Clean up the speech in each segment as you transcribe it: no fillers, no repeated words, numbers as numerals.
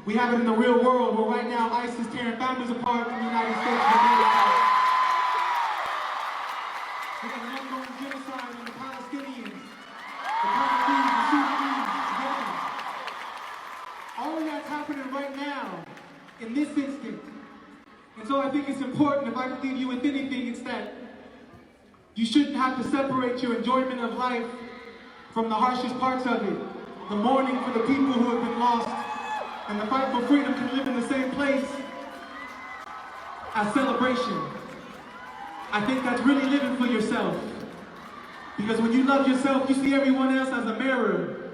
We have it in the real world where right now ICE is tearing families apart in the United States. We got an ongoing genocide on the Palestinians, the Congolese, the Sudanese, Yemen. All of that's happening right now, in this instant. And so I think it's important, if I could leave you with anything, it's that you shouldn't have to separate your enjoyment of life from the harshest parts of it. The mourning for the people who have been lost, and the fight for freedom can live in the same place as celebration. I think that's really living for yourself. Because when you love yourself, you see everyone else as a mirror.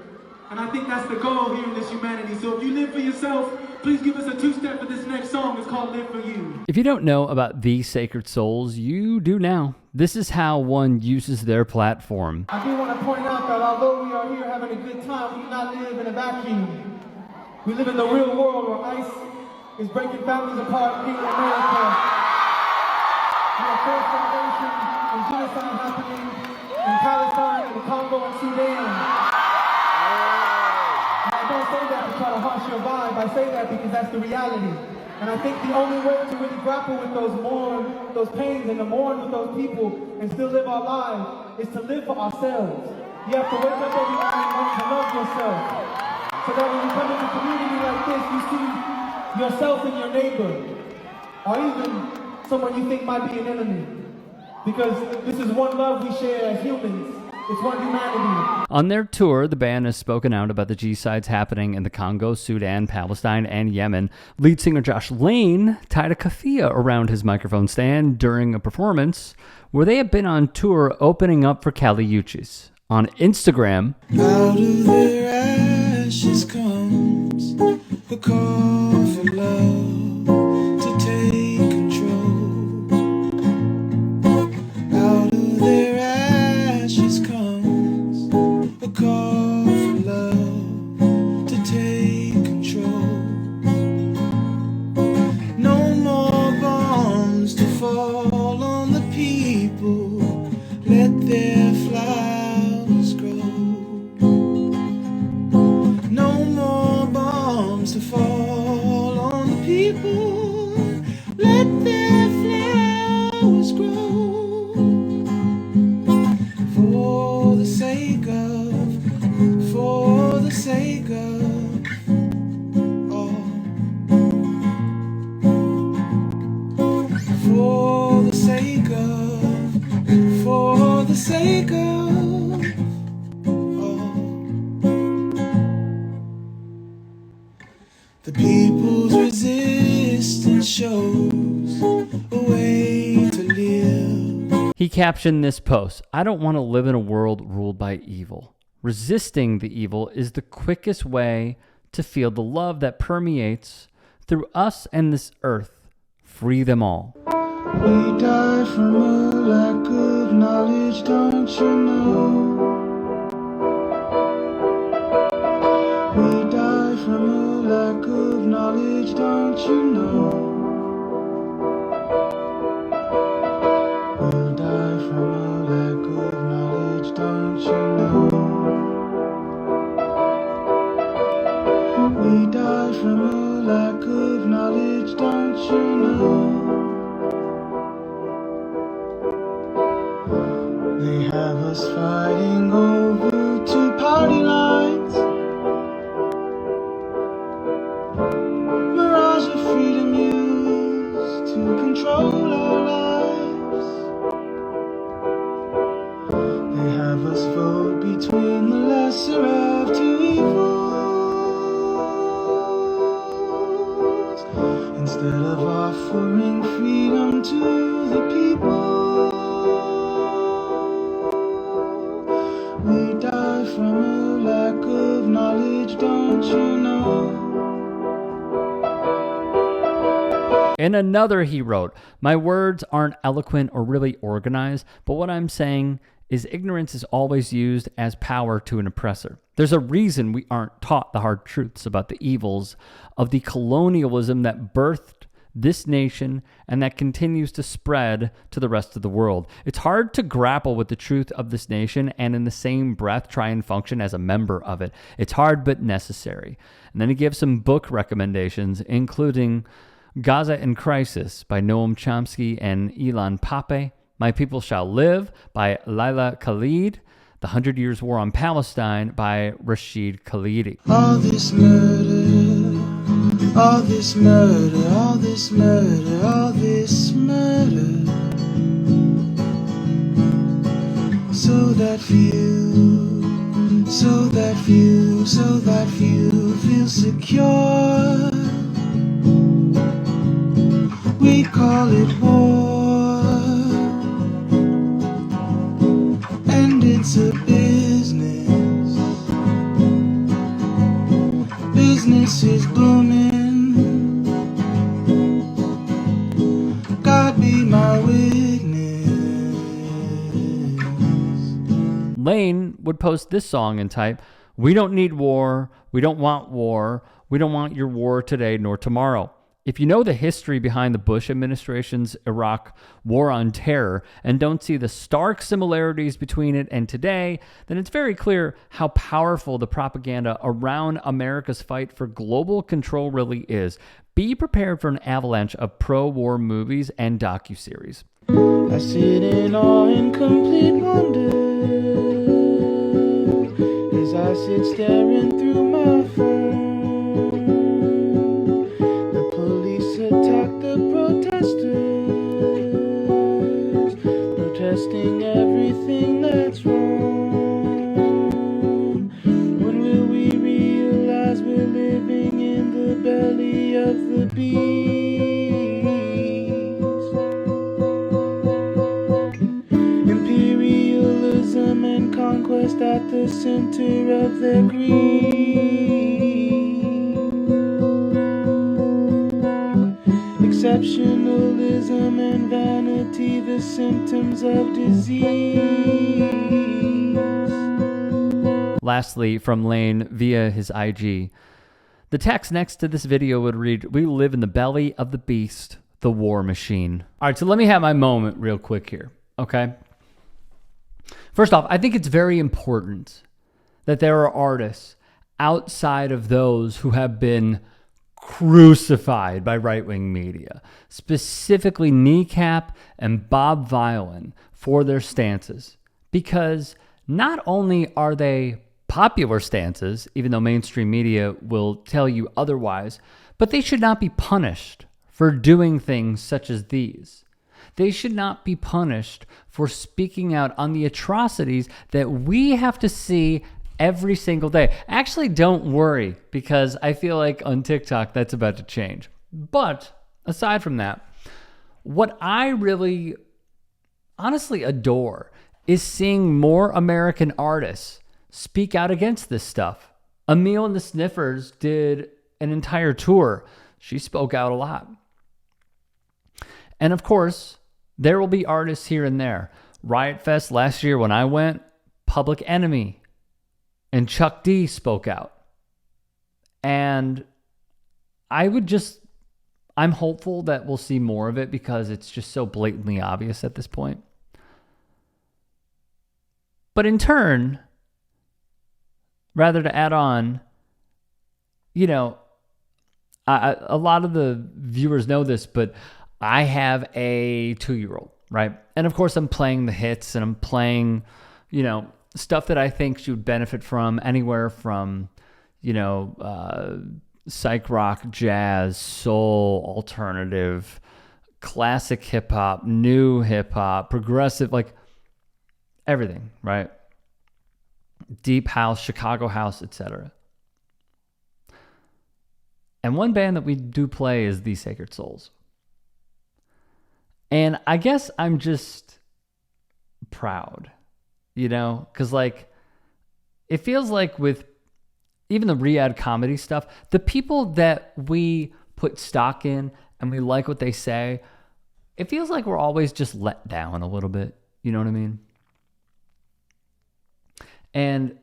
And I think that's the goal here in this humanity. So if you live for yourself, please give us a two-step for this next song. It's called Live For You. If you don't know about these sacred souls, you do now. This is how one uses their platform. I do want to point out that although we are here having a good time, we do not live in a vacuum. We live in the real world where ICE is breaking families apart here in America. We have forced migration and genocide happening in Palestine, in the Congo, and Sudan. I don't say that to try to harsh your vibe. I say that because that's the reality. And I think the only way to really grapple with those pains and to mourn with those people and still live our lives is to live for ourselves. You have to wake up every morning and learn to love yourself. So that when you come into a community like this, you see yourself and your neighbor, or even someone you think might be an enemy. Because this is one love we share as humans. It's one humanity. On their tour, the band has spoken out about the G-sides happening in the Congo, Sudan, Palestine, and Yemen. Lead singer Josh Lane tied a keffiyeh around his microphone stand during a performance where they had been on tour opening up for Kali Uchis. On Instagram, out of their ashes comes a call for love to take control. Out of their ashes comes a call for love to take control. No more bombs to fall on the people. Let their flowers grow. No more bombs to fall on the people. Let their flowers grow. For the sake of all. For the sake of all. The people's resistance shows a way to live. he captioned this post, "I don't want to live in a world ruled by evil. Resisting the evil is the quickest way to feel the love that permeates through us and this earth. Free them all." We die from a lack of knowledge, don't you know? We die from a lack of knowledge, don't you know? We'll die from a lack of knowledge, don't you know? We die from a lack of knowledge, don't you know? They have us fighting over 2 party lines. Mirage of freedom used to control our lives. They have us vote between the lesser of 2 evils instead of offering freedom to the people. We die from a lack of knowledge, don't you know? In another, he wrote, "My words aren't eloquent or really organized, but what I'm saying is ignorance is always used as power to an oppressor. There's a reason we aren't taught the hard truths about the evils of the colonialism that birthed this nation and that continues to spread to the rest of the world. It's hard to grapple with the truth of this nation and in the same breath try and function as a member of it. It's hard but necessary. And then he gives some book recommendations, including Gaza in Crisis by Noam Chomsky and Ilan Pappé, My People Shall Live by Laila Khalid, The 100 Years War on Palestine by Rashid Khalidi. All this murder, all this murder, all this murder, all this murder. So that few, so that few, so that few feel secure. We call it war, and it's a business. Business is booming. God be my witness. Lane would post this song and type, "We don't need war. We don't want war. We don't want your war today nor tomorrow." If you know the history behind the Bush administration's Iraq war on terror and don't see the stark similarities between it and today, then it's very clear how powerful the propaganda around America's fight for global control really is. Be prepared for an avalanche of pro-war movies and docuseries. I sit in awe and complete wonder as I sit staring through my phone. The police attack the protesters, protesting everything that's wrong. When will we realize we're living in the belly of the beast? Imperialism and conquest at the center of their greed. Exceptionalism and vanity, the symptoms of disease. Lastly, from Lane via his IG, the text next to this video would read, "We live in the belly of the beast, the war machine." All right, so let me have my moment real quick here, okay? First off, I think it's very important that there are artists outside of those who have been crucified by right-wing media, specifically Kneecap and Bob Violin, for their stances. Because not only are they popular stances, even though mainstream media will tell you otherwise, but they should not be punished for doing things such as these. They should not be punished for speaking out on the atrocities that we have to see every single day. Actually, don't worry, because I feel like on TikTok that's about to change. But aside from that, what I really honestly adore is seeing more American artists speak out against this stuff. Emil and the Sniffers did an entire tour. She spoke out a lot. And of course, there will be artists here and there. Riot Fest last year when I went, Public Enemy and Chuck D spoke out. And I'm hopeful that we'll see more of it because it's just so blatantly obvious at this point. But in turn, rather to add on, you know, a lot of the viewers know this, but I have a 2-year-old, right? And of course I'm playing the hits and I'm playing, you know, stuff that I think she would benefit from, anywhere from, you know, psych rock, jazz, soul, alternative, classic hip hop, new hip hop, progressive, like everything, right? Deep house, Chicago house, etc. And one band that we do play is The Sacred Souls. And I guess I'm just proud, you know, because like it feels like with even the Riyadh comedy stuff, the people that we put stock in and we like what they say, it feels like we're always just let down a little bit. You know what I mean? And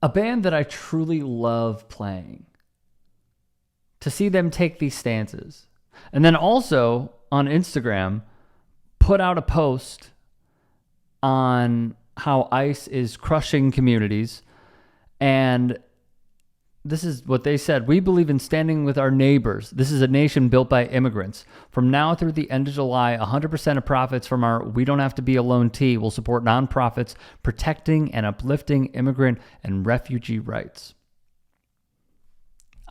a band that I truly love playing, to see them take these stances, And then also on Instagram, put out a post on how ICE is crushing communities. And this is what they said. We believe in standing with our neighbors. This is a nation built by immigrants. From now through the end of July, 100% of profits from our We Don't Have to Be Alone tea will support nonprofits protecting and uplifting immigrant and refugee rights.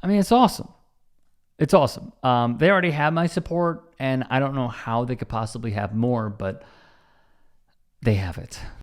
I mean, it's awesome. It's awesome. They already have my support, and I don't know how they could possibly have more, but they have it.